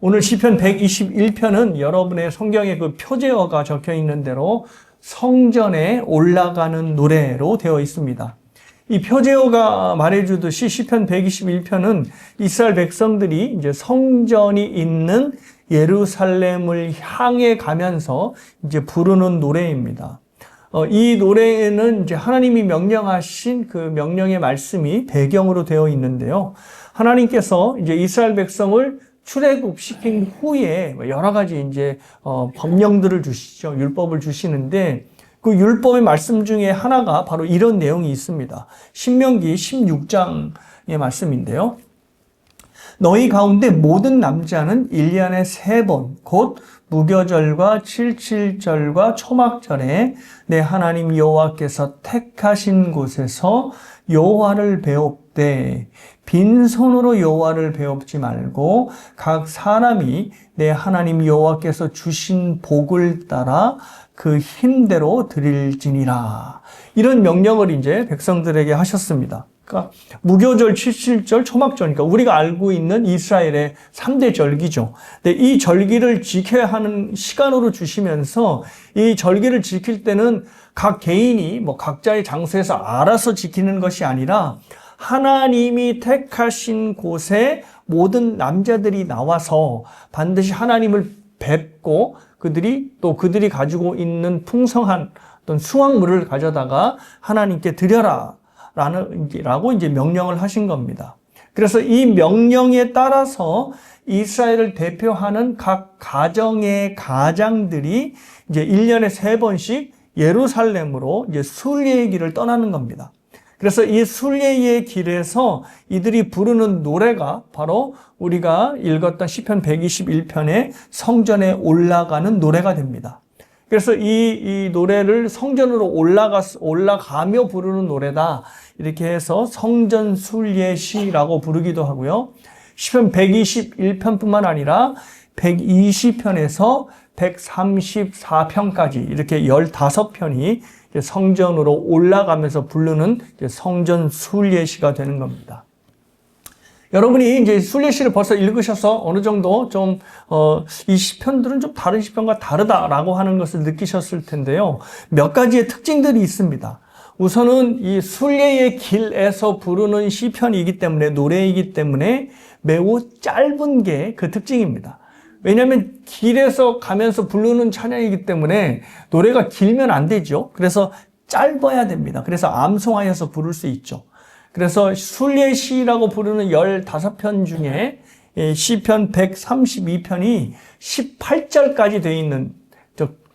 오늘 시편 121편은 여러분의 성경에 그 표제어가 적혀 있는 대로 성전에 올라가는 노래로 되어 있습니다. 이 표제어가 말해주듯이 시편 121편은 이스라엘 백성들이 이제 성전이 있는 예루살렘을 향해 가면서 이제 부르는 노래입니다. 이 노래에는 이제 하나님이 명령하신 그 명령의 말씀이 배경으로 되어 있는데요. 하나님께서 이제 이스라엘 백성을 출애굽시킨 후에 여러 가지 이제 법령들을 주시죠. 율법을 주시는데 그 율법의 말씀 중에 하나가 바로 이런 내용이 있습니다. 신명기 16장의 말씀인데요. 너희 가운데 모든 남자는 1년에 3번 곧 무교절과 칠칠절과 초막절에 내 하나님 여호와께서 택하신 곳에서 여호와를 배웁되 빈손으로 여호와를 배웁지 말고 각 사람이 내 하나님 여호와께서 주신 복을 따라 그 힘대로 드릴지니라. 이런 명령을 이제 백성들에게 하셨습니다. 그러니까 무교절, 칠칠절, 초막절, 그러니까 우리가 알고 있는 이스라엘의 3대 절기죠. 근데 이 절기를 지켜야 하는 시간으로 주시면서 이 절기를 지킬 때는 각 개인이 뭐 각자의 장소에서 알아서 지키는 것이 아니라 하나님이 택하신 곳에 모든 남자들이 나와서 반드시 하나님을 뵙고 그들이 가지고 있는 풍성한 어떤 수확물을 가져다가 하나님께 드려라 라고 이제 명령을 하신 겁니다. 그래서 이 명령에 따라서 이스라엘을 대표하는 각 가정의 가장들이 이제 1년에 3번씩 예루살렘으로 이제 순례의 길을 떠나는 겁니다. 그래서 이 순례의 길에서 이들이 부르는 노래가 바로 우리가 읽었던 시편 121편의 성전에 올라가는 노래가 됩니다. 그래서 이 노래를 성전으로 올라가며 부르는 노래다. 이렇게 해서 성전 순례시라고 부르기도 하고요. 시편 121편뿐만 아니라 120편에서 134편까지 이렇게 15편이 성전으로 올라가면서 부르는 성전 순례시가 되는 겁니다. 여러분이 이제 순례시를 벌써 읽으셔서 어느 정도 이 시편들은 좀 다른 시편과 다르다라고 하는 것을 느끼셨을 텐데요. 몇 가지의 특징들이 있습니다. 우선은 이 순례의 길에서 부르는 시편이기 때문에, 노래이기 때문에 매우 짧은 게 그 특징입니다. 왜냐하면 길에서 가면서 부르는 찬양이기 때문에 노래가 길면 안 되죠. 그래서 짧아야 됩니다. 그래서 암송하여서 부를 수 있죠. 그래서 순례시라고 부르는 15편 중에 시편 132편이 18절까지 되어 있는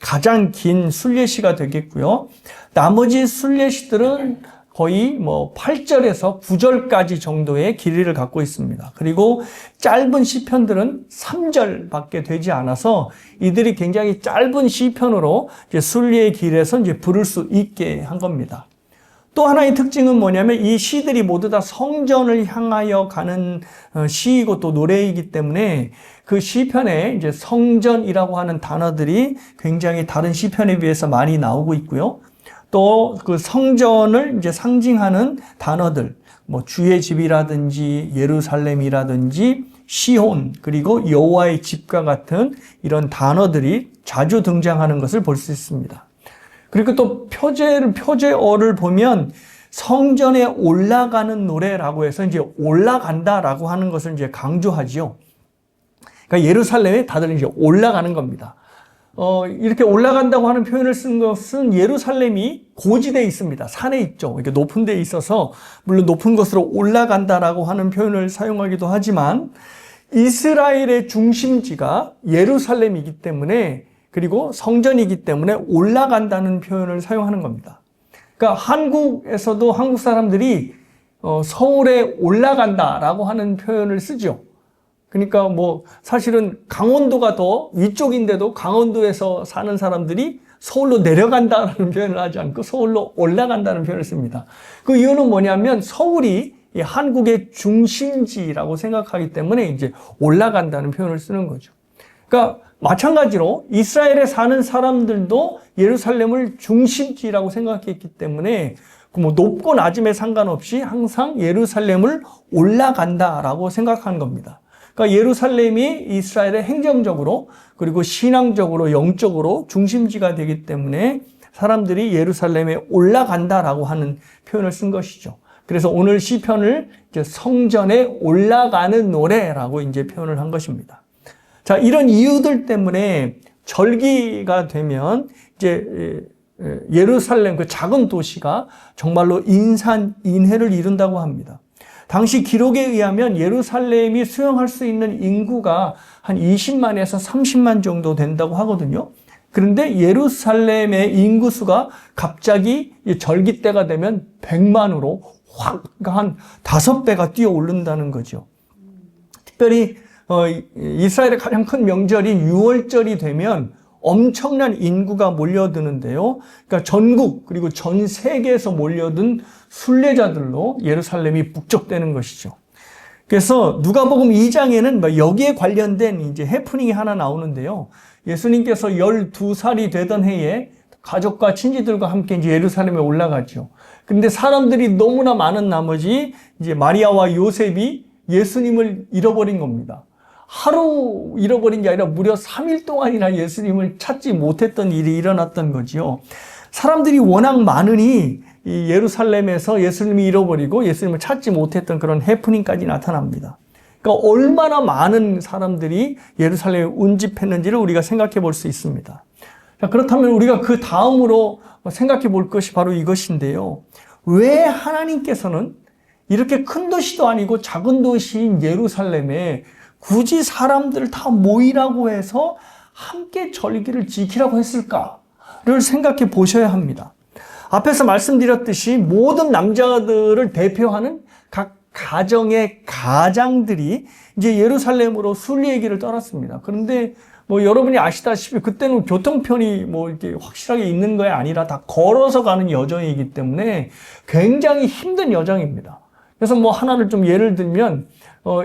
가장 긴 순례시가 되겠고요. 나머지 순례시들은 거의 8절에서 9절까지 정도의 길이를 갖고 있습니다. 그리고 짧은 시편들은 3절밖에 되지 않아서 이들이 굉장히 짧은 시편으로 순례의 길에서 이제 부를 수 있게 한 겁니다. 또 하나의 특징은 뭐냐면 이 시들이 모두 다 성전을 향하여 가는 시이고 또 노래이기 때문에 그 시편에 이제 성전이라고 하는 단어들이 굉장히 다른 시편에 비해서 많이 나오고 있고요. 또 그 성전을 이제 상징하는 단어들, 주의 집이라든지 예루살렘이라든지 시온, 그리고 여호와의 집과 같은 이런 단어들이 자주 등장하는 것을 볼 수 있습니다. 그리고 또 표제어를 보면 성전에 올라가는 노래라고 해서 이제 올라간다라고 하는 것을 이제 강조하지요. 그러니까 예루살렘에 다들 이제 올라가는 겁니다. 이렇게 올라간다고 하는 표현을 쓴 것은 예루살렘이 고지대에 있습니다. 산에 있죠. 이렇게 높은 데에 있어서 물론 높은 곳으로 올라간다라고 하는 표현을 사용하기도 하지만 이스라엘의 중심지가 예루살렘이기 때문에 그리고 성전이기 때문에 올라간다는 표현을 사용하는 겁니다. 그러니까 한국에서도 한국 사람들이 서울에 올라간다라고 하는 표현을 쓰죠. 그러니까 사실은 강원도가 더 위쪽인데도 강원도에서 사는 사람들이 서울로 내려간다라는 표현을 하지 않고 서울로 올라간다는 표현을 씁니다. 그 이유는 뭐냐면 서울이 한국의 중심지라고 생각하기 때문에 이제 올라간다는 표현을 쓰는 거죠. 그러니까 마찬가지로 이스라엘에 사는 사람들도 예루살렘을 중심지라고 생각했기 때문에 높고 낮음에 상관없이 항상 예루살렘을 올라간다라고 생각하는 겁니다. 그러니까 예루살렘이 이스라엘의 행정적으로 그리고 신앙적으로 영적으로 중심지가 되기 때문에 사람들이 예루살렘에 올라간다라고 하는 표현을 쓴 것이죠. 그래서 오늘 시편을 이제 성전에 올라가는 노래라고 이제 표현을 한 것입니다. 자, 이런 이유들 때문에 절기가 되면 이제 예루살렘 그 작은 도시가 정말로 인산인해를 이룬다고 합니다. 당시 기록에 의하면 예루살렘이 수용할 수 있는 인구가 한 20만에서 30만 정도 된다고 하거든요. 그런데 예루살렘의 인구수가 갑자기 절기 때가 되면 100만으로 확 한 5배가 뛰어 오른다는 거죠. 특별히 이스라엘의 가장 큰 명절인 유월절이 되면 엄청난 인구가 몰려드는데요. 그러니까 전국 그리고 전 세계에서 몰려든 순례자들로 예루살렘이 북적대는 것이죠. 그래서 누가복음 2장에는 여기에 관련된 이제 해프닝이 하나 나오는데요. 예수님께서 12살이 되던 해에 가족과 친지들과 함께 이제 예루살렘에 올라가죠. 그런데 사람들이 너무나 많은 나머지 이제 마리아와 요셉이 예수님을 잃어버린 겁니다. 하루 잃어버린 게 아니라 무려 3일 동안이나 예수님을 찾지 못했던 일이 일어났던 거지요. 사람들이 워낙 많으니 이 예루살렘에서 예수님이 잃어버리고 예수님을 찾지 못했던 그런 해프닝까지 나타납니다. 그러니까 얼마나 많은 사람들이 예루살렘에 운집했는지를 우리가 생각해 볼 수 있습니다. 자, 그렇다면 우리가 그 다음으로 생각해 볼 것이 바로 이것인데요. 왜 하나님께서는 이렇게 큰 도시도 아니고 작은 도시인 예루살렘에 굳이 사람들을 다 모이라고 해서 함께 절기를 지키라고 했을까를 생각해 보셔야 합니다. 앞에서 말씀드렸듯이 모든 남자들을 대표하는 각 가정의 가장들이 이제 예루살렘으로 순례길을 떠났습니다. 그런데 여러분이 아시다시피 그때는 교통편이 이렇게 확실하게 있는 게 아니라 다 걸어서 가는 여정이기 때문에 굉장히 힘든 여정입니다. 그래서 하나를 좀 예를 들면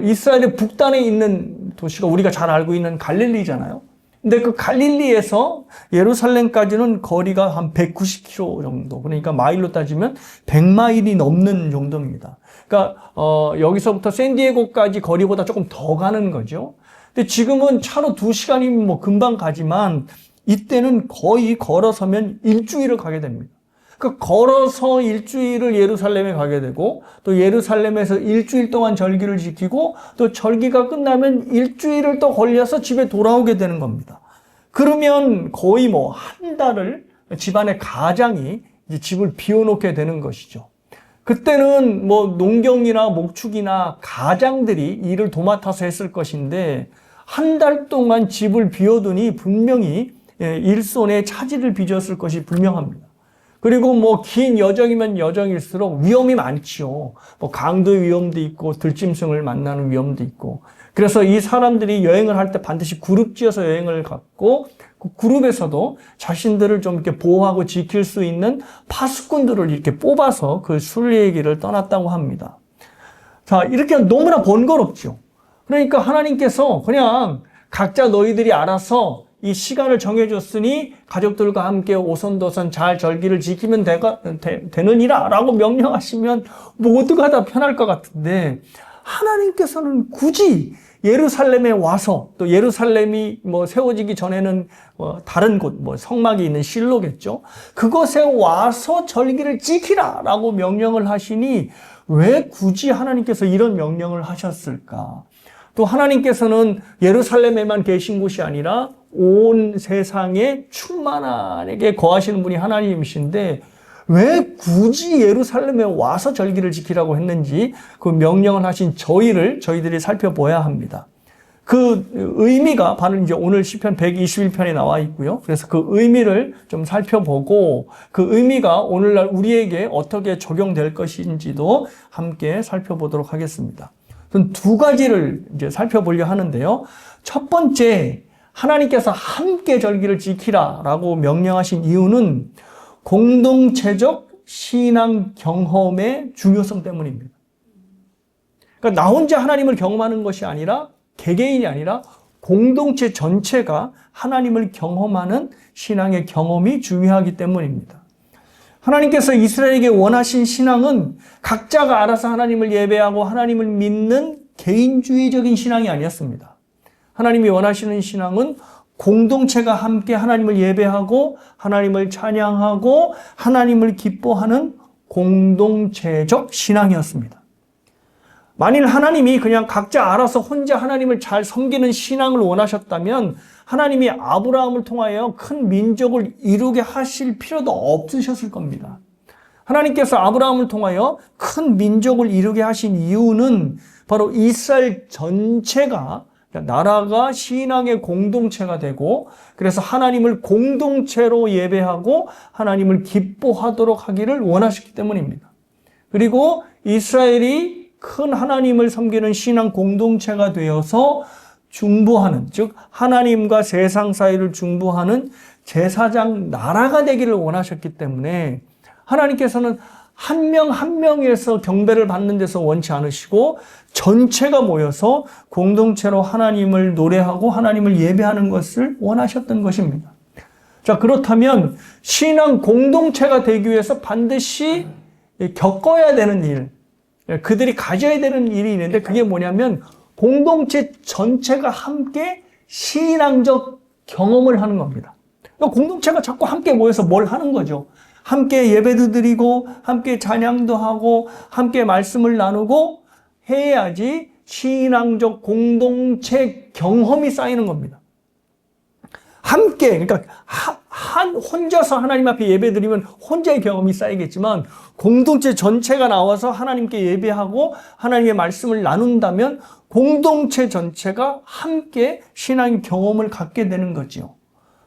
이스라엘의 북단에 있는 도시가 우리가 잘 알고 있는 갈릴리잖아요. 근데 그 갈릴리에서 예루살렘까지는 거리가 한 190km 정도. 그러니까 마일로 따지면 100마일이 넘는 정도입니다. 그러니까 여기서부터 샌디에고까지 거리보다 조금 더 가는 거죠. 근데 지금은 차로 2시간이면 금방 가지만 이때는 거의 걸어서면 일주일을 가게 됩니다. 그러니까 걸어서 일주일을 예루살렘에 가게 되고 또 예루살렘에서 일주일 동안 절기를 지키고 또 절기가 끝나면 일주일을 또 걸려서 집에 돌아오게 되는 겁니다. 그러면 거의 한 달을 집안의 가장이 이제 집을 비워놓게 되는 것이죠. 그때는 농경이나 목축이나 가장들이 일을 도맡아서 했을 것인데 한 달 동안 집을 비워두니 분명히 일손에 차질을 빚었을 것이 분명합니다. 그리고 긴 여정이면 여정일수록 위험이 많지요. 강도 위험도 있고 들짐승을 만나는 위험도 있고. 그래서 이 사람들이 여행을 할 때 반드시 그룹 지어서 여행을 갔고 그 그룹에서도 자신들을 좀 이렇게 보호하고 지킬 수 있는 파수꾼들을 이렇게 뽑아서 그 순례의 길을 떠났다고 합니다. 자, 이렇게 너무나 번거롭죠. 그러니까 하나님께서 그냥 각자 너희들이 알아서 이 시간을 정해줬으니 가족들과 함께 오손도손 잘 절기를 지키면 되느니라 라고 명령하시면 모두가 다 편할 것 같은데 하나님께서는 굳이 예루살렘에 와서 또 예루살렘이 세워지기 전에는 다른 곳 성막이 있는 실로겠죠. 그곳에 와서 절기를 지키라 라고 명령을 하시니 왜 굳이 하나님께서 이런 명령을 하셨을까? 또 하나님께서는 예루살렘에만 계신 곳이 아니라 온 세상에 충만하게 거하시는 분이 하나님이신데 왜 굳이 예루살렘에 와서 절기를 지키라고 했는지 그 명령을 하신 저희들이 살펴봐야 합니다. 그 의미가 바로 이제 오늘 시편 121편에 나와 있고요. 그래서 그 의미를 좀 살펴보고 그 의미가 오늘날 우리에게 어떻게 적용될 것인지도 함께 살펴보도록 하겠습니다. 두 가지를 이제 살펴보려 하는데요. 첫 번째, 하나님께서 함께 절기를 지키라라고 명령하신 이유는 공동체적 신앙 경험의 중요성 때문입니다. 그러니까 나 혼자 하나님을 경험하는 것이 아니라 개개인이 아니라 공동체 전체가 하나님을 경험하는 신앙의 경험이 중요하기 때문입니다. 하나님께서 이스라엘에게 원하신 신앙은 각자가 알아서 하나님을 예배하고 하나님을 믿는 개인주의적인 신앙이 아니었습니다. 하나님이 원하시는 신앙은 공동체가 함께 하나님을 예배하고 하나님을 찬양하고 하나님을 기뻐하는 공동체적 신앙이었습니다. 만일 하나님이 그냥 각자 알아서 혼자 하나님을 잘 섬기는 신앙을 원하셨다면 하나님이 아브라함을 통하여 큰 민족을 이루게 하실 필요도 없으셨을 겁니다. 하나님께서 아브라함을 통하여 큰 민족을 이루게 하신 이유는 바로 이스라엘 전체가 나라가 신앙의 공동체가 되고 그래서 하나님을 공동체로 예배하고 하나님을 기뻐하도록 하기를 원하셨기 때문입니다. 그리고 이스라엘이 큰 하나님을 섬기는 신앙 공동체가 되어서 중보하는, 즉 하나님과 세상 사이를 중보하는 제사장 나라가 되기를 원하셨기 때문에 하나님께서는 한 명 한 명에서 경배를 받는 데서 원치 않으시고 전체가 모여서 공동체로 하나님을 노래하고 하나님을 예배하는 것을 원하셨던 것입니다. 자, 그렇다면 신앙 공동체가 되기 위해서 반드시 겪어야 되는 일, 그들이 가져야 되는 일이 있는데 그게 뭐냐면 공동체 전체가 함께 신앙적 경험을 하는 겁니다. 공동체가 자꾸 함께 모여서 뭘 하는 거죠? 함께 예배도 드리고 함께 찬양도 하고 함께 말씀을 나누고 해야지 신앙적 공동체 경험이 쌓이는 겁니다. 함께, 그러니까 혼자서 하나님 앞에 예배 드리면 혼자의 경험이 쌓이겠지만 공동체 전체가 나와서 하나님께 예배하고 하나님의 말씀을 나눈다면 공동체 전체가 함께 신앙의 경험을 갖게 되는 거지요.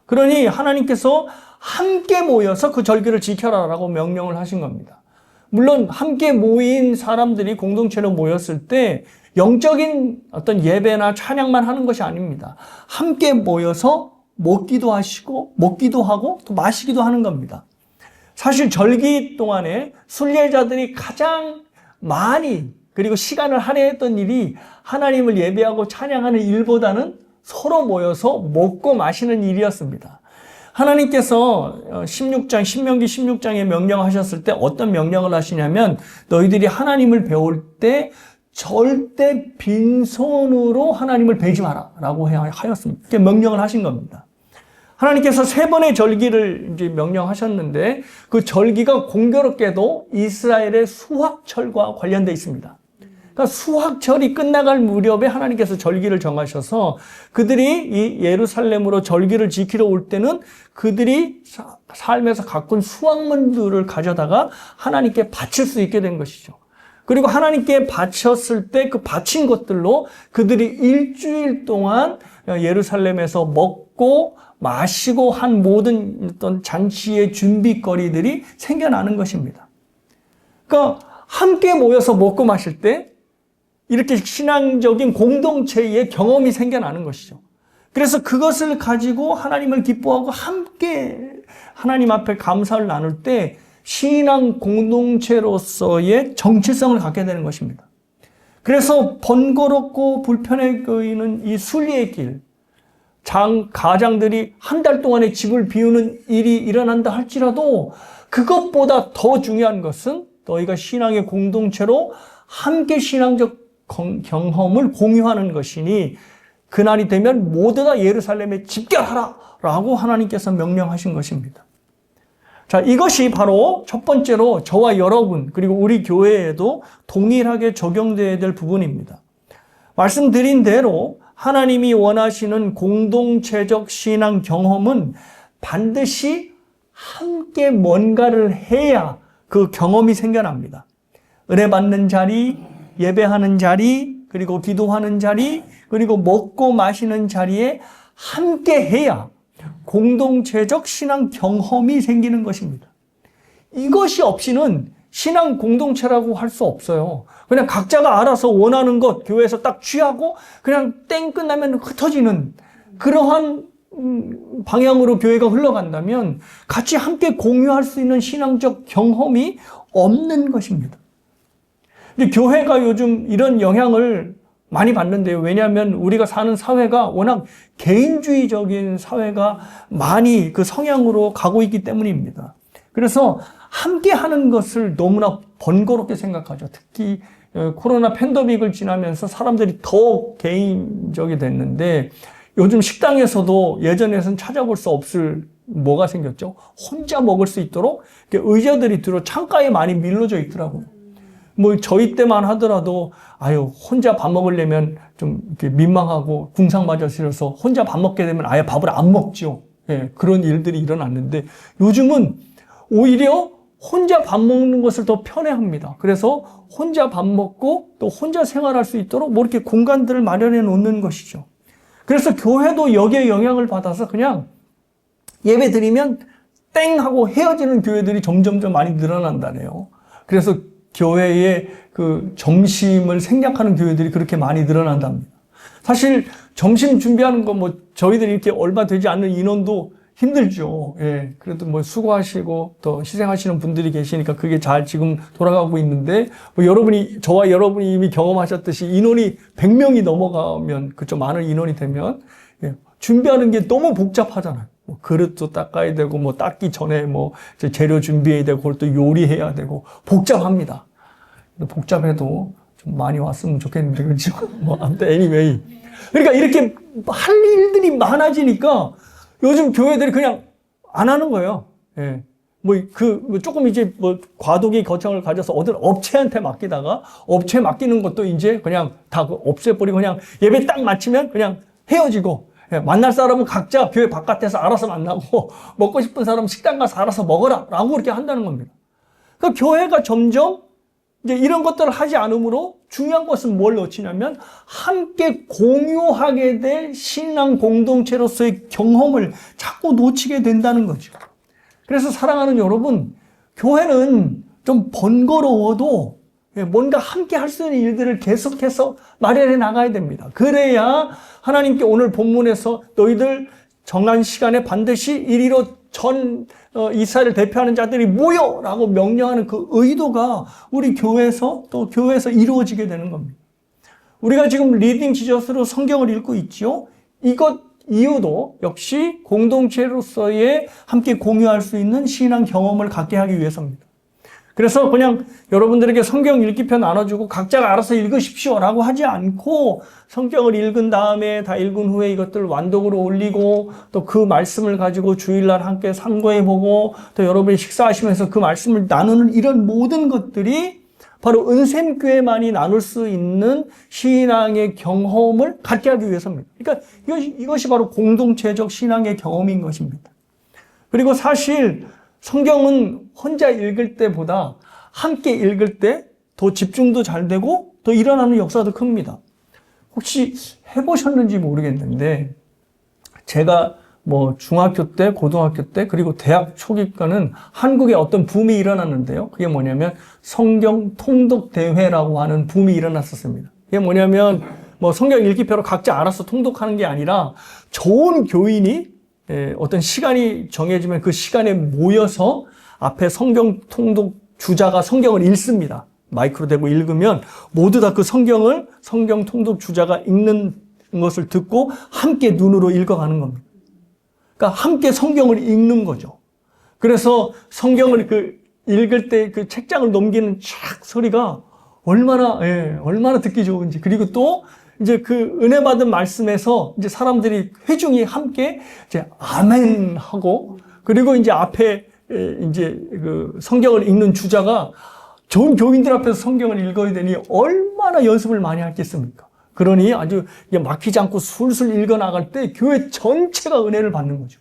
그러니 하나님께서 함께 모여서 그 절기를 지켜라라고 명령을 하신 겁니다. 물론 함께 모인 사람들이 공동체로 모였을 때 영적인 어떤 예배나 찬양만 하는 것이 아닙니다. 함께 모여서 먹기도 하고 또 마시기도 하는 겁니다. 사실 절기 동안에 순례자들이 가장 많이 그리고 시간을 할애했던 일이 하나님을 예배하고 찬양하는 일보다는 서로 모여서 먹고 마시는 일이었습니다. 하나님께서 신명기 16장에 명령하셨을 때 어떤 명령을 하시냐면 너희들이 하나님을 배울 때 절대 빈손으로 하나님을 뵈지 마라 라고 하였습니다. 이렇게 명령을 하신 겁니다. 하나님께서 3번의 절기를 이제 명령하셨는데 그 절기가 공교롭게도 이스라엘의 수확철과 관련되어 있습니다. 그러니까 수확철이 끝나갈 무렵에 하나님께서 절기를 정하셔서 그들이 이 예루살렘으로 절기를 지키러 올 때는 그들이 삶에서 가꾼 수확물들을 가져다가 하나님께 바칠 수 있게 된 것이죠. 그리고 하나님께 바쳤을 때 그 바친 것들로 그들이 일주일 동안 예루살렘에서 먹고 마시고 한 모든 어떤 잔치의 준비거리들이 생겨나는 것입니다. 그러니까 함께 모여서 먹고 마실 때 이렇게 신앙적인 공동체의 경험이 생겨나는 것이죠. 그래서 그것을 가지고 하나님을 기뻐하고 함께 하나님 앞에 감사를 나눌 때 신앙 공동체로서의 정체성을 갖게 되는 것입니다. 그래서 번거롭고 불편해 보이는 이 순례의 길, 가장들이 한 달 동안의 집을 비우는 일이 일어난다 할지라도 그것보다 더 중요한 것은 너희가 신앙의 공동체로 함께 신앙적 경험을 공유하는 것이니 그날이 되면 모두 다 예루살렘에 집결하라 라고 하나님께서 명령하신 것입니다. 자, 이것이 바로 첫 번째로 저와 여러분 그리고 우리 교회에도 동일하게 적용되어야 될 부분입니다. 말씀드린 대로 하나님이 원하시는 공동체적 신앙 경험은 반드시 함께 뭔가를 해야 그 경험이 생겨납니다. 은혜 받는 자리, 예배하는 자리, 그리고 기도하는 자리, 그리고 먹고 마시는 자리에 함께 해야 공동체적 신앙 경험이 생기는 것입니다. 이것이 없이는 신앙 공동체라고 할 수 없어요. 그냥 각자가 알아서 원하는 것 교회에서 딱 취하고 그냥 땡 끝나면 흩어지는 그러한 방향으로 교회가 흘러간다면 같이 함께 공유할 수 있는 신앙적 경험이 없는 것입니다. 근데 교회가 요즘 이런 영향을 많이 받는데요. 왜냐하면 우리가 사는 사회가 워낙 개인주의적인 사회가 많이 그 성향으로 가고 있기 때문입니다. 그래서 함께 하는 것을 너무나 번거롭게 생각하죠. 특히 코로나 팬데믹을 지나면서 사람들이 더 개인적이 됐는데 요즘 식당에서도 예전에는 찾아볼 수 없을 뭐가 생겼죠? 혼자 먹을 수 있도록 의자들이 뒤로 창가에 많이 밀려져 있더라고요. 뭐 저희 때만 하더라도 혼자 밥 먹으려면 좀 이렇게 민망하고 궁상맞아 싫어서 혼자 밥 먹게 되면 아예 밥을 안 먹죠. 예, 그런 일들이 일어났는데 요즘은 오히려 혼자 밥 먹는 것을 더 편해합니다. 그래서 혼자 밥 먹고 또 혼자 생활할 수 있도록 뭐 이렇게 공간들을 마련해 놓는 것이죠. 그래서 교회도 여기에 영향을 받아서 그냥 예배 드리면 땡 하고 헤어지는 교회들이 점점점 많이 늘어난다네요. 그래서 교회의 그 점심을 생략하는 교회들이 그렇게 많이 늘어난답니다. 사실 점심 준비하는 거 뭐 저희들이 이렇게 얼마 되지 않는 인원도 힘들죠. 예. 그래도 뭐 수고하시고 또 희생하시는 분들이 계시니까 그게 잘 지금 돌아가고 있는데 뭐 저와 여러분이 이미 경험하셨듯이 인원이 100명이 넘어가면 그좀 많은 인원이 되면 준비하는 게 너무 복잡하잖아요. 뭐 그릇도 닦아야 되고 뭐 닦기 전에 뭐 재료 준비해야 되고 그걸 또 요리해야 되고 복잡합니다. 복잡해도 좀 많이 왔으면 좋겠는데 그렇죠? 뭐 아무튼 anyway. 그러니까 이렇게 할 일들이 많아지니까 요즘 교회들이 그냥 안 하는 거예요. 예. 조금 이제 과도기 거창을 가져서 어떤 업체한테 맡기다가 업체 맡기는 것도 이제 그냥 다 없애버리고 그냥 예배 딱 마치면 그냥 헤어지고 만날 사람은 각자 교회 바깥에서 알아서 만나고 먹고 싶은 사람은 식당 가서 알아서 먹어라 라고 그렇게 한다는 겁니다. 그러니까 교회가 점점 이제 이런 것들을 하지 않으므로 중요한 것은 뭘 놓치냐면 함께 공유하게 될 신앙 공동체로서의 경험을 자꾸 놓치게 된다는 거죠. 그래서 사랑하는 여러분, 교회는 좀 번거로워도 뭔가 함께 할 수 있는 일들을 계속해서 마련해 나가야 됩니다. 그래야 하나님께 오늘 본문에서 너희들 정한 시간에 반드시 이리로 전 이스라엘을 대표하는 자들이 모여라고 명령하는 그 의도가 우리 교회에서 또 교회에서 이루어지게 되는 겁니다. 우리가 지금 리딩 지저스로 성경을 읽고 있죠. 이것 이유도 역시 공동체로서의 함께 공유할 수 있는 신앙 경험을 갖게 하기 위해서입니다. 그래서 그냥 여러분들에게 성경 읽기편 나눠주고 각자가 알아서 읽으십시오라고 하지 않고 성경을 읽은 다음에 다 읽은 후에 이것들 완독으로 올리고 또 그 말씀을 가지고 주일날 함께 상고해보고 또 여러분이 식사하시면서 그 말씀을 나누는 이런 모든 것들이 바로 은샘교회만이 나눌 수 있는 신앙의 경험을 갖게 하기 위해서입니다. 그러니까 이것이 바로 공동체적 신앙의 경험인 것입니다. 그리고 사실 성경은 혼자 읽을 때보다 함께 읽을 때 더 집중도 잘 되고 더 일어나는 역사도 큽니다. 혹시 해보셨는지 모르겠는데 제가 뭐 중학교 때, 고등학교 때 그리고 대학 초기까지는 한국에 어떤 붐이 일어났는데요. 그게 뭐냐면 성경 통독 대회라고 하는 붐이 일어났었습니다. 그게 뭐냐면 뭐 성경 읽기표로 각자 알아서 통독하는 게 아니라 좋은 교인이 어떤 시간이 정해지면 그 시간에 모여서 앞에 성경 통독 주자가 성경을 읽습니다. 마이크로 대고 읽으면 모두 다 그 성경 통독 주자가 읽는 것을 듣고 함께 눈으로 읽어가는 겁니다. 그러니까 함께 성경을 읽는 거죠. 그래서 성경을 읽을 때 그 책장을 넘기는 촥 소리가 얼마나 듣기 좋은지. 그리고 또 이제 그 은혜 받은 말씀에서 이제 사람들이 회중이 함께 이제 아멘 하고 그리고 이제 앞에 이제 그 성경을 읽는 주자가 좋은 교인들 앞에서 성경을 읽어야 되니 얼마나 연습을 많이 했겠습니까? 그러니 아주 막히지 않고 술술 읽어 나갈 때 교회 전체가 은혜를 받는 거죠.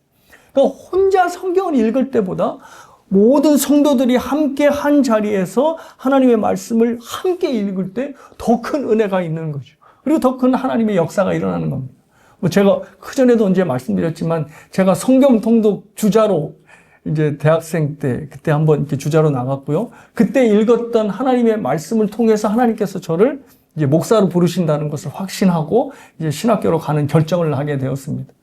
그러니까 혼자 성경을 읽을 때보다 모든 성도들이 함께 한 자리에서 하나님의 말씀을 함께 읽을 때 더 큰 은혜가 있는 거죠. 그리고 더 큰 하나님의 역사가 일어나는 겁니다. 뭐 제가 그전에도 언제 말씀드렸지만 제가 성경 통독 주자로 이제 대학생 때 그때 한번 이렇게 주자로 나갔고요. 그때 읽었던 하나님의 말씀을 통해서 하나님께서 저를 이제 목사로 부르신다는 것을 확신하고 이제 신학교로 가는 결정을 하게 되었습니다.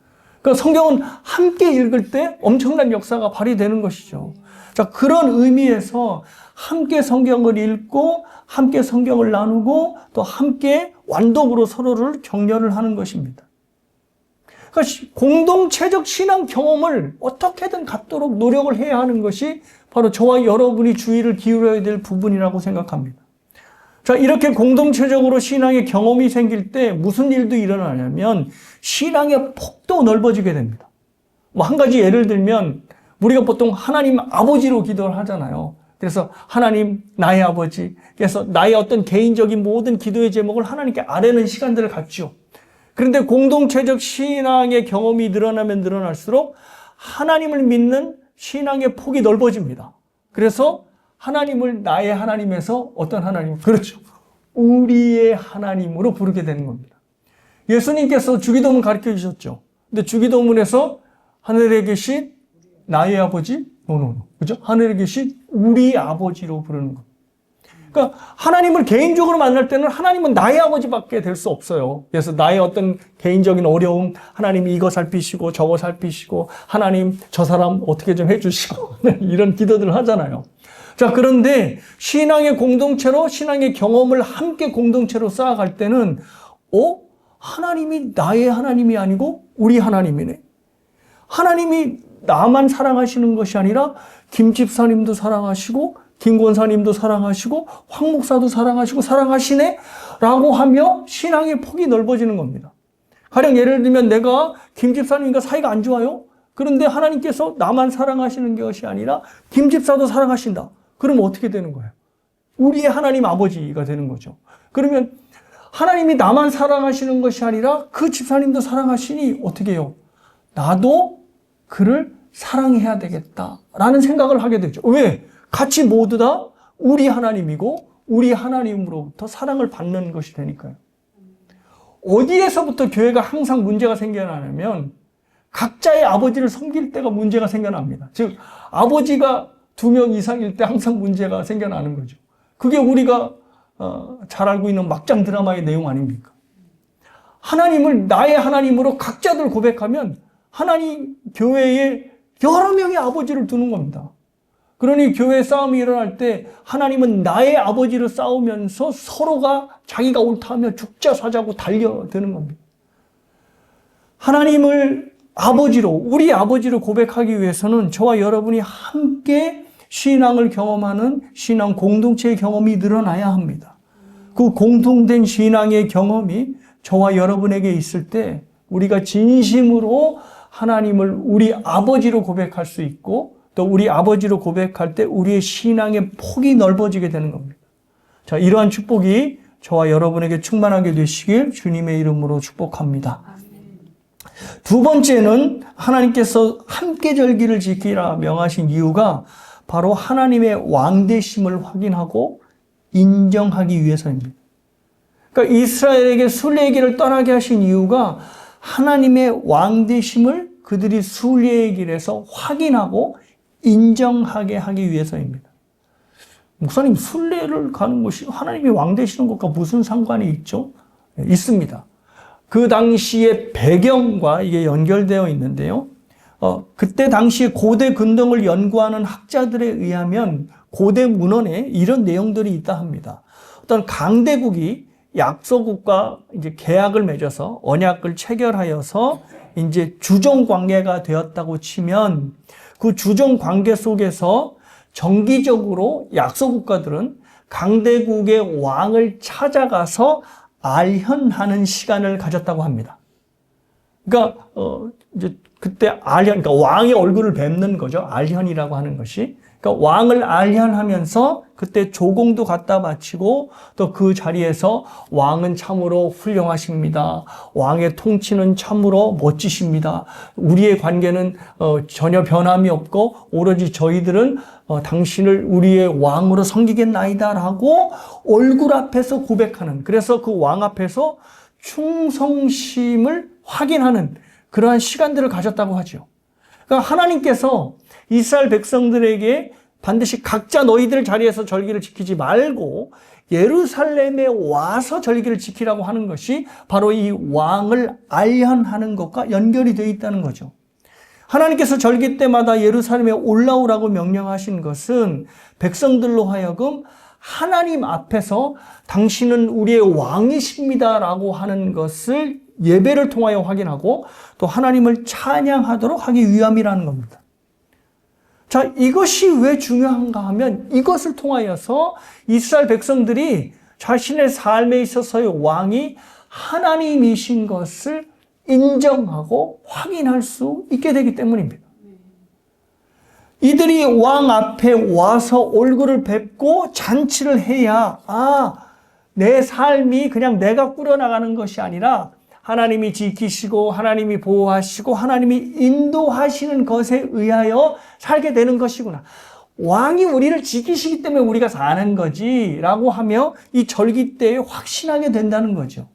그러니까 성경은 함께 읽을 때 엄청난 역사가 발휘되는 것이죠. 자, 그런 의미에서 함께 성경을 읽고 함께 성경을 나누고 또 함께 완독으로 서로를 격려를 하는 것입니다. 그러니까 공동체적 신앙 경험을 어떻게든 갖도록 노력을 해야 하는 것이 바로 저와 여러분이 주의를 기울여야 될 부분이라고 생각합니다. 자, 이렇게 공동체적으로 신앙의 경험이 생길 때 무슨 일도 일어나냐면 신앙의 폭도 넓어지게 됩니다. 뭐 한 가지 예를 들면 우리가 보통 하나님 아버지로 기도를 하잖아요. 그래서 하나님 나의 아버지, 그래서 나의 어떤 개인적인 모든 기도의 제목을 하나님께 아뢰는 시간들을 갖죠. 그런데 공동체적 신앙의 경험이 늘어나면 늘어날수록 하나님을 믿는 신앙의 폭이 넓어집니다. 그래서 하나님을 나의 하나님에서 어떤 하나님? 그렇죠. 우리의 하나님으로 부르게 되는 겁니다. 예수님께서 주기도문 가르쳐 주셨죠. 근데 주기도문에서 하늘에 계신 나의 아버지? 그죠? 하늘에 계신 우리 아버지로 부르는 겁니다. 그러니까 하나님을 개인적으로 만날 때는 하나님은 나의 아버지밖에 될 수 없어요. 그래서 나의 어떤 개인적인 어려움, 하나님이 이거 살피시고 저거 살피시고 하나님 저 사람 어떻게 좀 해주시고 이런 기도들을 하잖아요. 자, 그런데 신앙의 공동체로 신앙의 경험을 함께 공동체로 쌓아갈 때는 하나님이 나의 하나님이 아니고 우리 하나님이네. 하나님이 나만 사랑하시는 것이 아니라 김 집사님도 사랑하시고 김 권사님도 사랑하시고 황 목사도 사랑하시고 사랑하시네 라고 하며 신앙의 폭이 넓어지는 겁니다. 가령 예를 들면 내가 김 집사님과 사이가 안 좋아요. 그런데 하나님께서 나만 사랑하시는 것이 아니라 김 집사도 사랑하신다. 그러면 어떻게 되는 거예요? 우리의 하나님 아버지가 되는 거죠. 그러면 하나님이 나만 사랑하시는 것이 아니라 그 집사님도 사랑하시니 어떻게 해요? 나도 그를 사랑해야 되겠다라는 생각을 하게 되죠. 왜? 같이 모두 다 우리 하나님이고 우리 하나님으로부터 사랑을 받는 것이 되니까요. 어디에서부터 교회가 항상 문제가 생겨나냐면 각자의 아버지를 섬길 때가 문제가 생겨납니다. 즉 아버지가 2명 이상일 때 항상 문제가 생겨나는 거죠. 그게 우리가 잘 알고 있는 막장 드라마의 내용 아닙니까? 하나님을 나의 하나님으로 각자들 고백하면 하나님 교회에 여러 명의 아버지를 두는 겁니다. 그러니 교회 싸움이 일어날 때 하나님은 나의 아버지를 싸우면서 서로가 자기가 옳다며 죽자 사자고 달려드는 겁니다. 하나님을 아버지로, 우리 아버지로 고백하기 위해서는 저와 여러분이 함께 신앙을 경험하는 신앙 공동체의 경험이 늘어나야 합니다. 그 공통된 신앙의 경험이 저와 여러분에게 있을 때 우리가 진심으로 하나님을 우리 아버지로 고백할 수 있고 또 우리 아버지로 고백할 때 우리의 신앙의 폭이 넓어지게 되는 겁니다. 자, 이러한 축복이 저와 여러분에게 충만하게 되시길 주님의 이름으로 축복합니다. 두 번째는 하나님께서 함께 절기를 지키라 명하신 이유가 바로 하나님의 왕되심을 확인하고 인정하기 위해서입니다. 그러니까 이스라엘에게 순례길을 떠나게 하신 이유가 하나님의 왕되심을 그들이 순례의 길에서 확인하고 인정하게 하기 위해서입니다. 목사님, 순례를 가는 것이 하나님이 왕 되시는 것과 무슨 상관이 있죠? 있습니다. 그 당시의 배경과 이게 연결되어 있는데요. 그때 당시 고대 근동을 연구하는 학자들에 의하면 고대 문헌에 이런 내용들이 있다 합니다. 어떤 강대국이 약소국과 이제 계약을 맺어서 언약을 체결하여서 이제 주종 관계가 되었다고 치면 그 주종 관계 속에서 정기적으로 약소국가들은 강대국의 왕을 찾아가서 알현하는 시간을 가졌다고 합니다. 그러니까 이제 그때 알현, 그러니까 왕의 얼굴을 뵙는 거죠. 알현이라고 하는 것이. 그러니까 왕을 알현하면서 그때 조공도 갖다 바치고 또 그 자리에서 왕은 참으로 훌륭하십니다. 왕의 통치는 참으로 멋지십니다. 우리의 관계는 전혀 변함이 없고 오로지 저희들은 당신을 우리의 왕으로 섬기겠나이다라고 얼굴 앞에서 고백하는, 그래서 그 왕 앞에서 충성심을 확인하는 그러한 시간들을 가졌다고 하죠. 그러니까 하나님께서 이스라엘 백성들에게 반드시 각자 너희들 자리에서 절기를 지키지 말고 예루살렘에 와서 절기를 지키라고 하는 것이 바로 이 왕을 알현하는 것과 연결이 되어 있다는 거죠. 하나님께서 절기 때마다 예루살렘에 올라오라고 명령하신 것은 백성들로 하여금 하나님 앞에서 당신은 우리의 왕이십니다라고 하는 것을 예배를 통하여 확인하고 또 하나님을 찬양하도록 하기 위함이라는 겁니다. 자, 이것이 왜 중요한가 하면 이것을 통하여서 이스라엘 백성들이 자신의 삶에 있어서의 왕이 하나님이신 것을 인정하고 확인할 수 있게 되기 때문입니다. 이들이 왕 앞에 와서 얼굴을 뵙고 잔치를 해야 내 삶이 그냥 내가 꾸려나가는 것이 아니라 하나님이 지키시고 하나님이 보호하시고 하나님이 인도하시는 것에 의하여 살게 되는 것이구나. 왕이 우리를 지키시기 때문에 우리가 사는 거지 라고 하며 이 절기 때에 확신하게 된다는 거죠.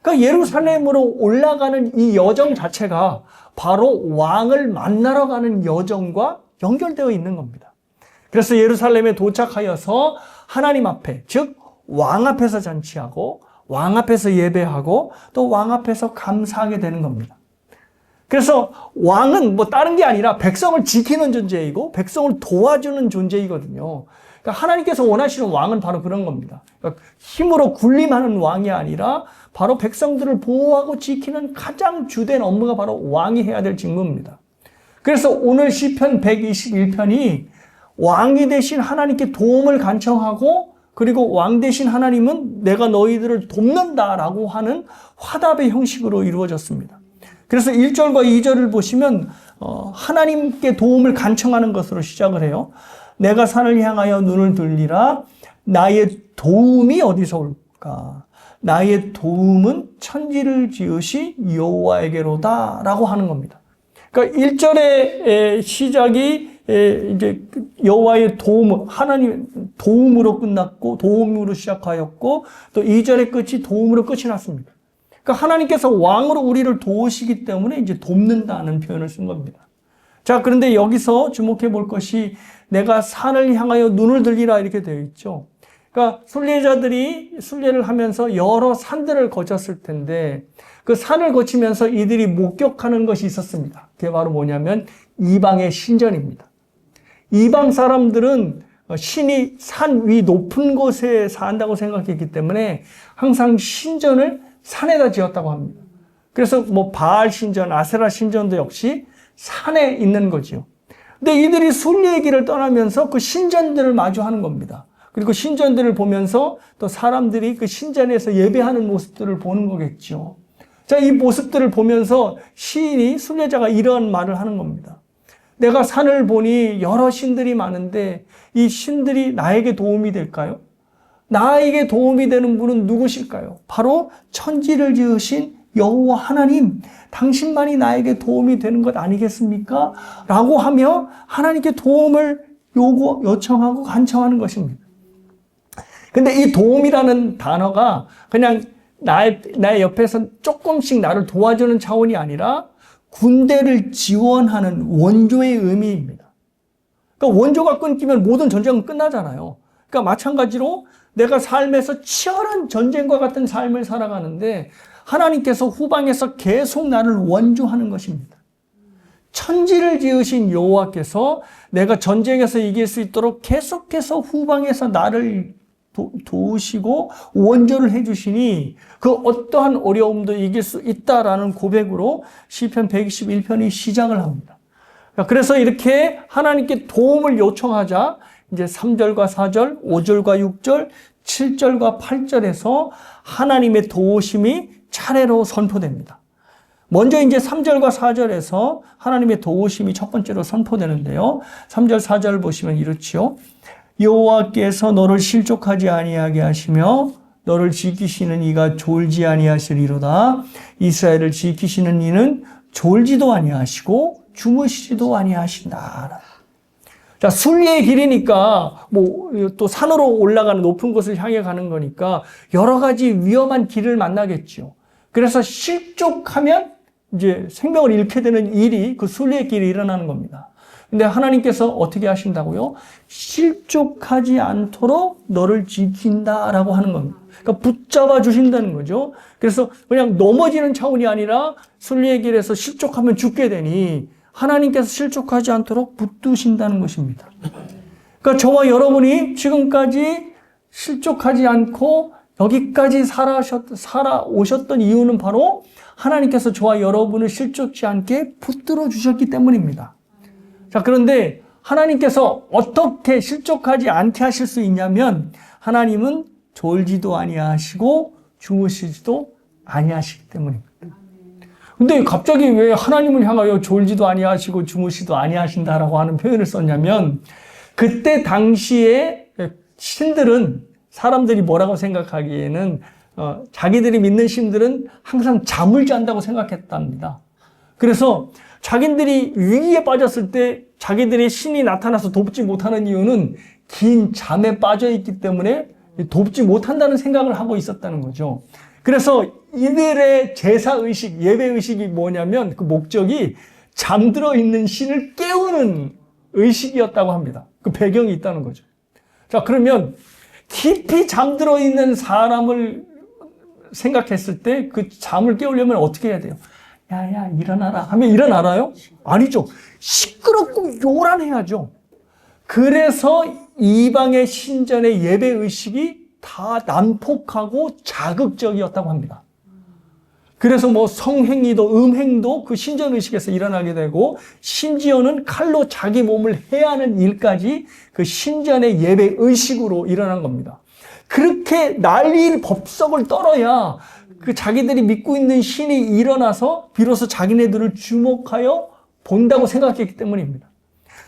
그러니까 예루살렘으로 올라가는 이 여정 자체가 바로 왕을 만나러 가는 여정과 연결되어 있는 겁니다. 그래서 예루살렘에 도착하여서 하나님 앞에, 즉 왕 앞에서 잔치하고 왕 앞에서 예배하고 또 왕 앞에서 감사하게 되는 겁니다. 그래서 왕은 뭐 다른 게 아니라 백성을 지키는 존재이고 백성을 도와주는 존재이거든요. 그러니까 하나님께서 원하시는 왕은 바로 그런 겁니다. 그러니까 힘으로 군림하는 왕이 아니라 바로 백성들을 보호하고 지키는 가장 주된 업무가 바로 왕이 해야 될 직무입니다. 그래서 오늘 시편 121편이 왕이 되신 하나님께 도움을 간청하고 그리고 왕 되신 하나님은 내가 너희들을 돕는다라고 하는 화답의 형식으로 이루어졌습니다. 그래서 1절과 2절을 보시면 하나님께 도움을 간청하는 것으로 시작을 해요. 내가 산을 향하여 눈을 들리라. 나의 도움이 어디서 올까? 나의 도움은 천지를 지으신 여호와에게로다 라고 하는 겁니다. 그러니까 1절의 시작이 이제 여호와의 도움, 하나님 도움으로 끝났고 도움으로 시작하였고 또 2절의 끝이 도움으로 끝이 났습니다. 그러니까 하나님께서 왕으로 우리를 도우시기 때문에 이제 돕는다는 표현을 쓴 겁니다. 자, 그런데 여기서 주목해 볼 것이 내가 산을 향하여 눈을 들리라 이렇게 되어 있죠. 그러니까 순례자들이 순례를 하면서 여러 산들을 거쳤을 텐데 그 산을 거치면서 이들이 목격하는 것이 있었습니다. 그게 바로 뭐냐면 이방의 신전입니다. 이방 사람들은 신이 산 위 높은 곳에 산다고 생각했기 때문에 항상 신전을 산에다 지었다고 합니다. 그래서 뭐 바알 신전, 아세라 신전도 역시 산에 있는 거죠. 근데 이들이 순례의 길을 떠나면서 그 신전들을 마주하는 겁니다. 그리고 신전들을 보면서 또 사람들이 그 신전에서 예배하는 모습들을 보는 거겠죠. 자, 이 모습들을 보면서 시인이, 순례자가 이런 말을 하는 겁니다. 내가 산을 보니 여러 신들이 많은데 이 신들이 나에게 도움이 될까요? 나에게 도움이 되는 분은 누구실까요? 바로 천지를 지으신 여호와 하나님, 당신만이 나에게 도움이 되는 것 아니겠습니까? 라고 하며 하나님께 도움을 요청하고 간청하는 것입니다. 근데 이 도움이라는 단어가 그냥 나의 옆에서 조금씩 나를 도와주는 차원이 아니라 군대를 지원하는 원조의 의미입니다. 그러니까 원조가 끊기면 모든 전쟁은 끝나잖아요. 그러니까 마찬가지로 내가 삶에서 치열한 전쟁과 같은 삶을 살아가는데 하나님께서 후방에서 계속 나를 원조하는 것입니다. 천지를 지으신 여호와께서 내가 전쟁에서 이길 수 있도록 계속해서 후방에서 나를 도우시고 원조를 해주시니 그 어떠한 어려움도 이길 수 있다라는 고백으로 시편 121편이 시작을 합니다. 그래서 이렇게 하나님께 도움을 요청하자 이제 3절과 4절, 5절과 6절, 7절과 8절에서 하나님의 도우심이 차례로 선포됩니다. 먼저 이제 3절과 4절에서 하나님의 도우심이 첫 번째로 선포되는데요. 3절, 4절 보시면 이렇지요. 여호와께서 너를 실족하지 아니하게 하시며 너를 지키시는 이가 졸지 아니하시리로다. 이스라엘을 지키시는 이는 졸지도 아니하시고 주무시지도 아니하신다. 자, 순례의 길이니까 뭐 또 산으로 올라가는 높은 곳을 향해 가는 거니까 여러 가지 위험한 길을 만나겠죠. 그래서 실족하면 이제 생명을 잃게 되는 일이 그 순례의 길에 일어나는 겁니다. 근데 하나님께서 어떻게 하신다고요? 실족하지 않도록 너를 지킨다라고 하는 겁니다. 그러니까 붙잡아 주신다는 거죠. 그래서 그냥 넘어지는 차원이 아니라 순례의 길에서 실족하면 죽게 되니 하나님께서 실족하지 않도록 붙드신다는 것입니다. 그러니까 저와 여러분이 지금까지 실족하지 않고 여기까지 살아오셨던 이유는 바로 하나님께서 저와 여러분을 실족치 않게 붙들어 주셨기 때문입니다. 자, 그런데 하나님께서 어떻게 실족하지 않게 하실 수 있냐면 하나님은 졸지도 아니하시고 주무시지도 아니하시기 때문입니다. 근데 갑자기 왜 하나님을 향하여 졸지도 아니하시고 주무시도 아니하신다라고 하는 표현을 썼냐면 그때 당시에 신들은 사람들이 뭐라고 생각하기에는 자기들이 믿는 신들은 항상 잠을 잔다고 생각했답니다. 그래서 자기들이 위기에 빠졌을 때 자기들의 신이 나타나서 돕지 못하는 이유는 긴 잠에 빠져 있기 때문에 돕지 못한다는 생각을 하고 있었다는 거죠. 그래서 이들의 제사의식, 예배의식이 뭐냐면 그 목적이 잠들어 있는 신을 깨우는 의식이었다고 합니다. 그 배경이 있다는 거죠. 자, 그러면 깊이 잠들어 있는 사람을 생각했을 때 그 잠을 깨우려면 어떻게 해야 돼요? 야, 일어나라 하면 일어나라요? 아니죠. 시끄럽고 요란해야죠. 그래서 이방의 신전의 예배의식이 다 난폭하고 자극적이었다고 합니다. 그래서 뭐 성행위도 음행도 그 신전의식에서 일어나게 되고 심지어는 칼로 자기 몸을 해하는 일까지 그 신전의 예배의식으로 일어난 겁니다. 그렇게 난리를 법석을 떨어야 그 자기들이 믿고 있는 신이 일어나서 비로소 자기네들을 주목하여 본다고 생각했기 때문입니다.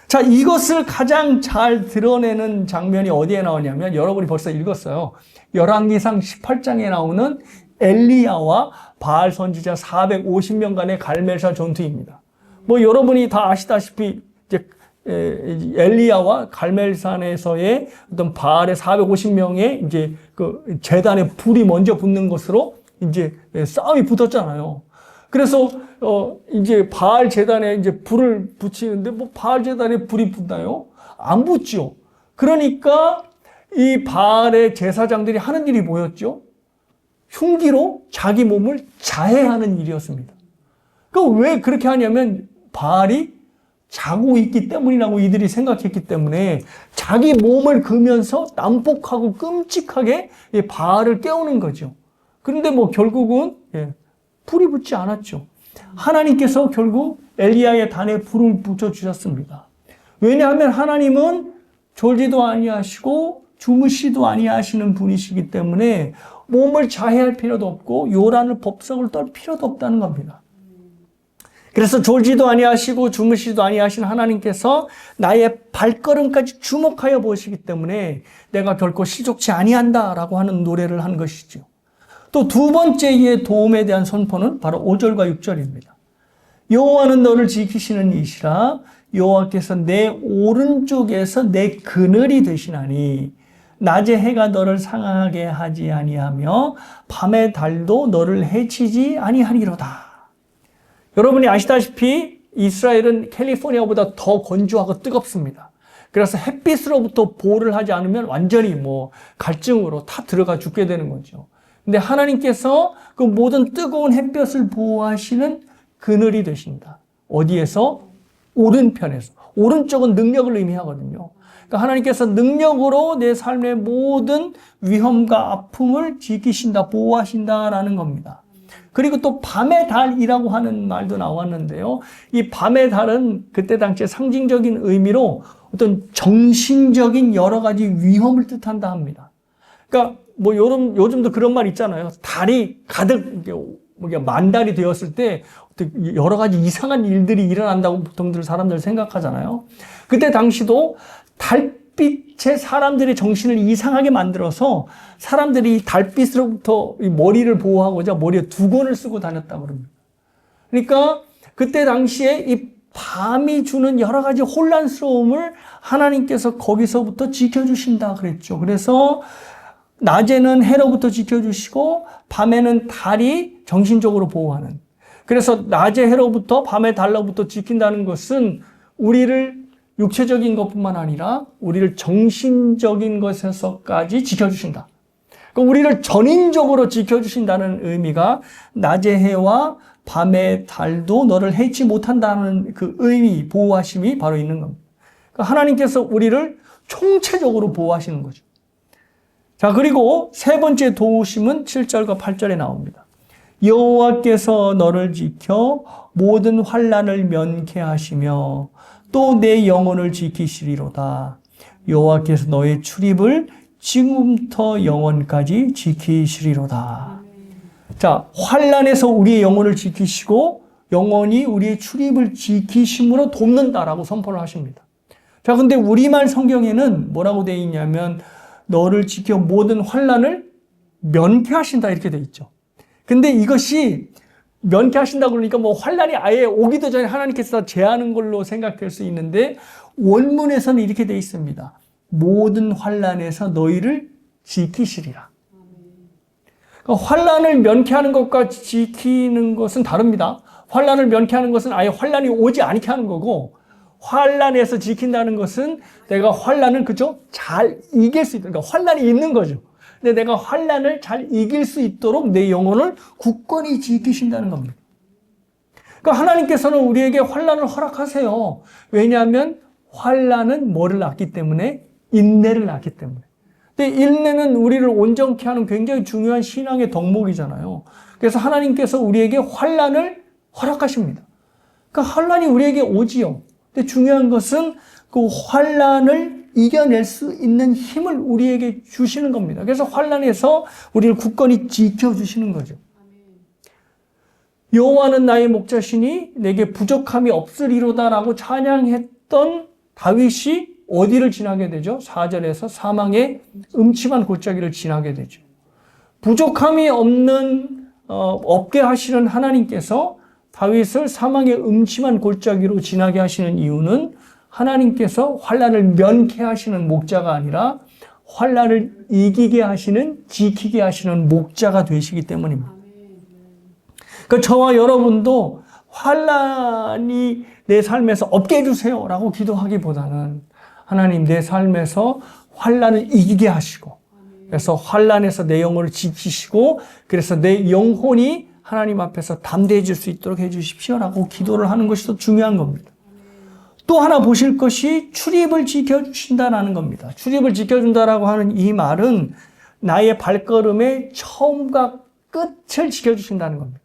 자, 이것을 가장 잘 드러내는 장면이 어디에 나오냐면 여러분이 벌써 읽었어요. 열왕기상 18장에 나오는 엘리야와 바알 선지자 450명간의 갈멜산 전투입니다. 뭐 여러분이 다 아시다시피 이제 엘리야와 갈멜산에서의 어떤 바알의 450명의 이제 그 제단에 불이 먼저 붙는 것으로 이제 싸움이 붙었잖아요. 그래서 이제 바알 제단에 이제 불을 붙이는데 뭐 바알 제단에 불이 붙나요? 안 붙죠. 그러니까 이 바알의 제사장들이 하는 일이 뭐였죠? 흉기로 자기 몸을 자해하는 일이었습니다. 그러니까 왜 그렇게 하냐면 바알이 자고 있기 때문이라고 이들이 생각했기 때문에 자기 몸을 그면서 난폭하고 끔찍하게 바알을 깨우는 거죠. 그런데 뭐 결국은 불이 붙지 않았죠. 하나님께서 결국 엘리야의 단에 불을 붙여주셨습니다. 왜냐하면 하나님은 졸지도 아니하시고 주무시도 아니하시는 분이시기 때문에 몸을 자해할 필요도 없고 요란을 법석을 떨 필요도 없다는 겁니다. 그래서 졸지도 아니하시고 주무시도 아니하시는 하나님께서 나의 발걸음까지 주목하여 보시기 때문에 내가 결코 실족치 아니한다라고 하는 노래를 한 것이죠. 또 두 번째의 도움에 대한 선포는 바로 5절과 6절입니다. 여호와는 너를 지키시는 이시라. 여호와께서 내 오른쪽에서 내 그늘이 되시나니 낮에 해가 너를 상하게 하지 아니하며 밤의 달도 너를 해치지 아니하리로다. 여러분이 아시다시피 이스라엘은 캘리포니아보다 더 건조하고 뜨겁습니다. 그래서 햇빛으로부터 보호를 하지 않으면 완전히 뭐 갈증으로 다 들어가 죽게 되는 거죠. 근데 하나님께서 그 모든 뜨거운 햇볕을 보호하시는 그늘이 되신다. 어디에서? 오른편에서. 오른쪽은 능력을 의미하거든요. 그러니까 하나님께서 능력으로 내 삶의 모든 위험과 아픔을 지키신다, 보호하신다라는 겁니다. 그리고 또 밤의 달이라고 하는 말도 나왔는데요. 이 밤의 달은 그때 당시에 상징적인 의미로 어떤 정신적인 여러 가지 위험을 뜻한다 합니다. 그러니까 뭐 요즘도 그런 말 있잖아요. 달이 가득 만달이 되었을 때 여러 가지 이상한 일들이 일어난다고 보통들 사람들 생각하잖아요. 그때 당시도 달빛에 사람들의 정신을 이상하게 만들어서 사람들이 달빛으로부터 머리를 보호하고자 머리에 두건을 쓰고 다녔다고 그럽니다. 그러니까 그때 당시에 이 밤이 주는 여러 가지 혼란스러움을 하나님께서 거기서부터 지켜주신다 그랬죠. 그래서 낮에는 해로부터 지켜주시고 밤에는 달이 정신적으로 보호하는. 그래서 낮에 해로부터 밤에 달로부터 지킨다는 것은 우리를 육체적인 것뿐만 아니라 우리를 정신적인 것에서까지 지켜주신다. 그러니까 우리를 전인적으로 지켜주신다는 의미가 낮의 해와 밤의 달도 너를 해치 못한다는 그 의미, 보호하심이 바로 있는 겁니다. 그러니까 하나님께서 우리를 총체적으로 보호하시는 거죠. 자, 그리고 세 번째 도우심은 7절과 8절에 나옵니다. 여호와께서 너를 지켜 모든 환난을 면케하시며 또 내 영혼을 지키시리로다. 여호와께서 너의 출입을 지금부터 영원까지 지키시리로다. 자, 환난에서 우리의 영혼을 지키시고 영원히 우리의 출입을 지키심으로 돕는다라고 선포를 하십니다. 자, 근데 우리말 성경에는 뭐라고 되어 있냐면 너를 지켜 모든 환난을 면케하신다 이렇게 되어 있죠. 근데 이것이 면케하신다고 그러니까 뭐 환난이 아예 오기도 전에 하나님께서 제하는 걸로 생각될 수 있는데 원문에서는 이렇게 되어 있습니다. 모든 환난에서 너희를 지키시리라. 그러니까 환난을 면케하는 것과 지키는 것은 다릅니다. 환난을 면케하는 것은 아예 환난이 오지 않게 하는 거고 환난에서 지킨다는 것은 내가 환난을 그죠? 잘 이길 수 있다. 그러니까 환난이 있는 거죠. 근데 내가 환난을 잘 이길 수 있도록 내 영혼을 굳건히 지키신다는 겁니다. 그러니까 하나님께서는 우리에게 환난을 허락하세요. 왜냐하면 환난은 뭐를 낳기 때문에? 인내를 낳기 때문에. 근데 인내는 우리를 온전케 하는 굉장히 중요한 신앙의 덕목이잖아요. 그래서 하나님께서 우리에게 환난을 허락하십니다. 그러니까 환난이 우리에게 오지요. 근데 중요한 것은 그 환난을 이겨낼 수 있는 힘을 우리에게 주시는 겁니다. 그래서 환난에서 우리를 굳건히 지켜주시는 거죠. 여호와는 나의 목자시니 내게 부족함이 없으리로다라고 찬양했던 다윗이 어디를 지나게 되죠? 4절에서 사망의 음침한 골짜기를 지나게 되죠. 부족함이 없게 하시는 하나님께서 다윗을 사망의 음침한 골짜기로 지나게 하시는 이유는 하나님께서 환난을 면케하시는 목자가 아니라 환난을 이기게 하시는, 지키게 하시는 목자가 되시기 때문입니다. 그러니까 저와 여러분도 환난이 내 삶에서 없게 해주세요라고 기도하기보다는 하나님 내 삶에서 환난을 이기게 하시고 그래서 환난에서 내 영혼을 지키시고 그래서 내 영혼이 하나님 앞에서 담대해질 수 있도록 해주십시오라고 기도를 하는 것이 더 중요한 겁니다. 또 하나 보실 것이 출입을 지켜주신다라는 겁니다. 출입을 지켜준다라고 하는 이 말은 나의 발걸음의 처음과 끝을 지켜주신다는 겁니다.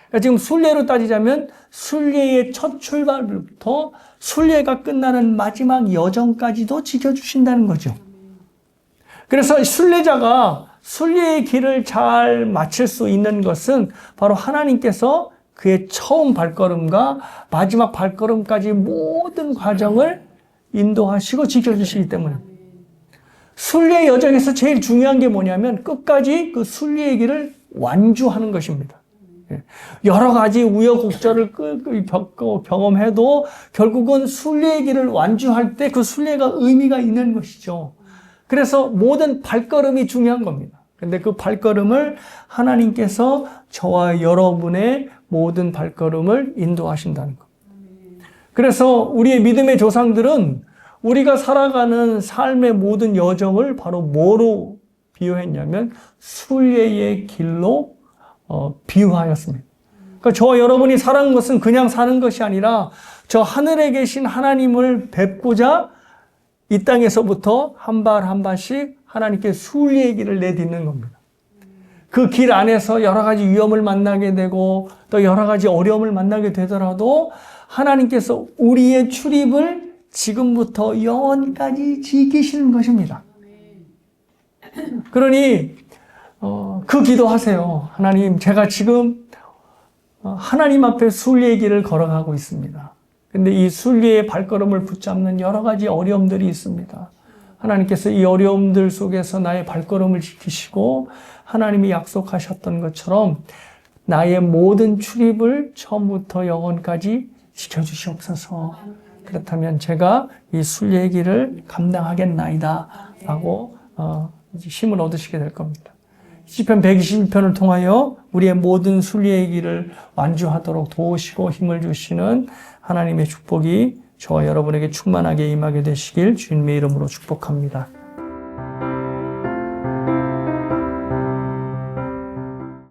그러니까 지금 순례로 따지자면 순례의 첫 출발부터 순례가 끝나는 마지막 여정까지도 지켜주신다는 거죠. 그래서 순례자가 순례의 길을 잘 마칠 수 있는 것은 바로 하나님께서 그의 처음 발걸음과 마지막 발걸음까지 모든 과정을 인도하시고 지켜주시기 때문입니다. 순례의 여정에서 제일 중요한 게 뭐냐면 끝까지 그 순례의 길을 완주하는 것입니다. 여러 가지 우여곡절을 경험해도 결국은 순례의 길을 완주할 때 그 순례가 의미가 있는 것이죠. 그래서 모든 발걸음이 중요한 겁니다. 근데 그 발걸음을 하나님께서 저와 여러분의 모든 발걸음을 인도하신다는 것. 그래서 우리의 믿음의 조상들은 우리가 살아가는 삶의 모든 여정을 바로 뭐로 비유했냐면 순례의 길로 비유하였습니다. 그러니까 저와 여러분이 사는 것은 그냥 사는 것이 아니라 저 하늘에 계신 하나님을 뵙고자 이 땅에서부터 한 발 한 발씩 하나님께 순례의 길을 내딛는 겁니다. 그 길 안에서 여러 가지 위험을 만나게 되고 또 여러 가지 어려움을 만나게 되더라도 하나님께서 우리의 출입을 지금부터 영원까지 지키시는 것입니다. 그러니 그 기도하세요. 하나님, 제가 지금 하나님 앞에 순례의 길을 걸어가고 있습니다. 근데 이 순례의 발걸음을 붙잡는 여러 가지 어려움들이 있습니다. 하나님께서 이 어려움들 속에서 나의 발걸음을 지키시고 하나님이 약속하셨던 것처럼 나의 모든 출입을 처음부터 영원까지 지켜주시옵소서. 그렇다면 제가 이 순례의 길을 감당하겠나이다 라고 힘을 얻으시게 될 겁니다. 시편 121편을 통하여 우리의 모든 순례의 길을 완주하도록 도우시고 힘을 주시는 하나님의 축복이 저와 여러분에게 충만하게 임하게 되시길 주님의 이름으로 축복합니다.